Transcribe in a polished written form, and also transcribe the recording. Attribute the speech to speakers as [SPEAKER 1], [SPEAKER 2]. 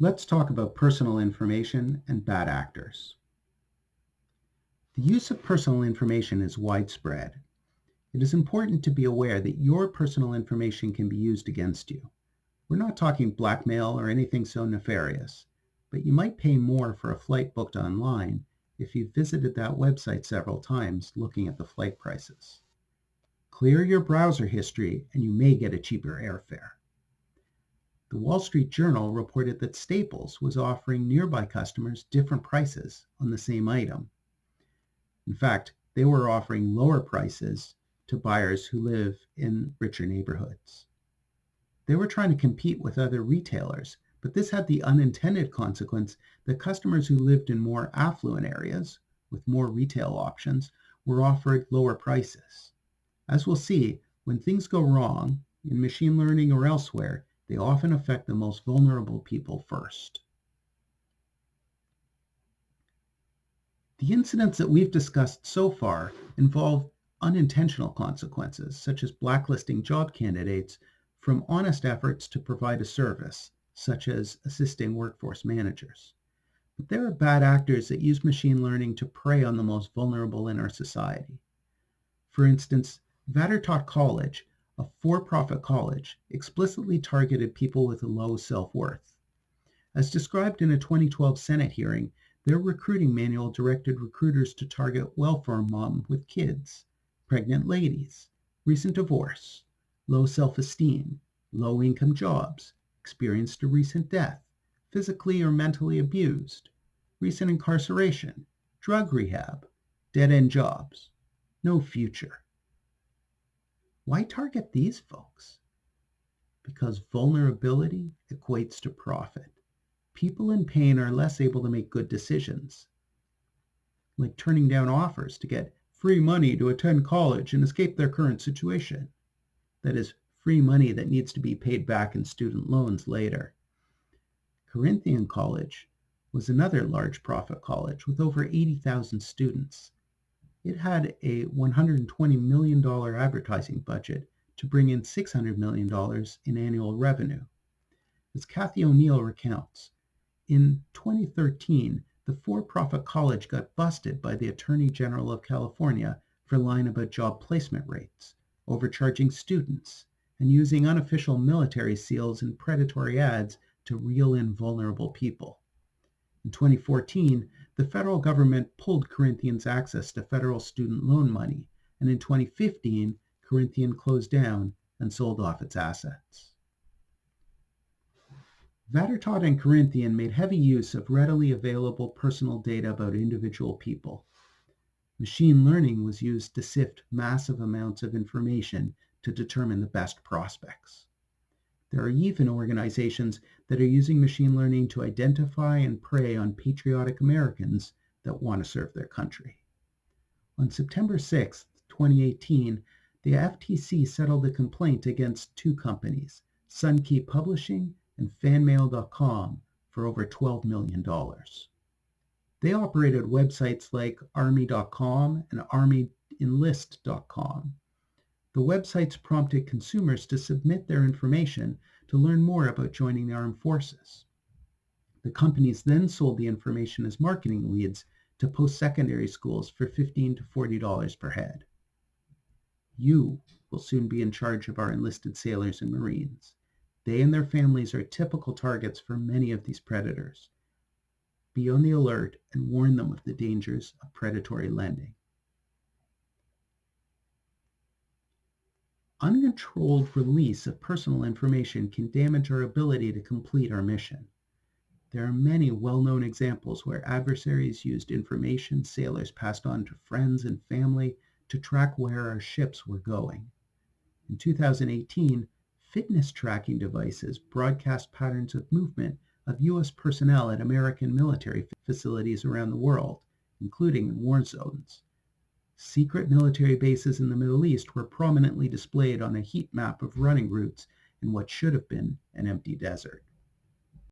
[SPEAKER 1] Let's talk about personal information and bad actors. The use of personal information is widespread. It is important to be aware that your personal information can be used against you. We're not talking blackmail or anything so nefarious, but you might pay more for a flight booked online if you visited that website several times looking at the flight prices. Clear your browser history and you may get a cheaper airfare. The Wall Street Journal reported that Staples was offering nearby customers different prices on the same item. In fact, they were offering lower prices to buyers who live in richer neighborhoods. They were trying to compete with other retailers, but this had the unintended consequence that customers who lived in more affluent areas with more retail options were offered lower prices. As we'll see, when things go wrong, in machine learning or elsewhere, they often affect the most vulnerable people first. The incidents that we've discussed so far involve unintentional consequences, such as blacklisting job candidates from honest efforts to provide a service, such as assisting workforce managers. But there are bad actors that use machine learning to prey on the most vulnerable in our society. For instance, Vatertot College, a for-profit college, explicitly targeted people with a low self-worth. As described in a 2012 Senate hearing, their recruiting manual directed recruiters to target welfare mom with kids, pregnant ladies, recent divorce, low self-esteem, low-income jobs, experienced a recent death, physically or mentally abused, recent incarceration, drug rehab, dead-end jobs, no future. Why target these folks? Because vulnerability equates to profit. People in pain are less able to make good decisions, like turning down offers to get free money to attend college and escape their current situation. That is, free money that needs to be paid back in student loans later. Corinthian College was another large profit college with over 80,000 students. It had a $120 million advertising budget to bring in $600 million in annual revenue. As Kathy O'Neill recounts, in 2013, the for-profit college got busted by the Attorney General of California for lying about job placement rates, overcharging students, and using unofficial military seals and predatory ads to reel in vulnerable people. In 2014, the federal government pulled Corinthian's access to federal student loan money, and in 2015, Corinthian closed down and sold off its assets. Vatertot and Corinthian made heavy use of readily available personal data about individual people. Machine learning was used to sift massive amounts of information to determine the best prospects. There are even organizations that are using machine learning to identify and prey on patriotic Americans that want to serve their country. On September 6, 2018, the FTC settled a complaint against two companies, Sunkey Publishing and fanmail.com, for over $12 million. They operated websites like army.com and armyenlist.com. The websites prompted consumers to submit their information to learn more about joining the armed forces. The companies then sold the information as marketing leads to post-secondary schools for $15 to $40 per head. You will soon be in charge of our enlisted sailors and Marines. They and their families are typical targets for many of these predators. Be on the alert and warn them of the dangers of predatory lending. Uncontrolled release of personal information can damage our ability to complete our mission. There are many well-known examples where adversaries used information sailors passed on to friends and family to track where our ships were going. In 2018, fitness tracking devices broadcast patterns of movement of U.S. personnel at American military facilities around the world, including in war zones. Secret military bases in the Middle East were prominently displayed on a heat map of running routes in what should have been an empty desert.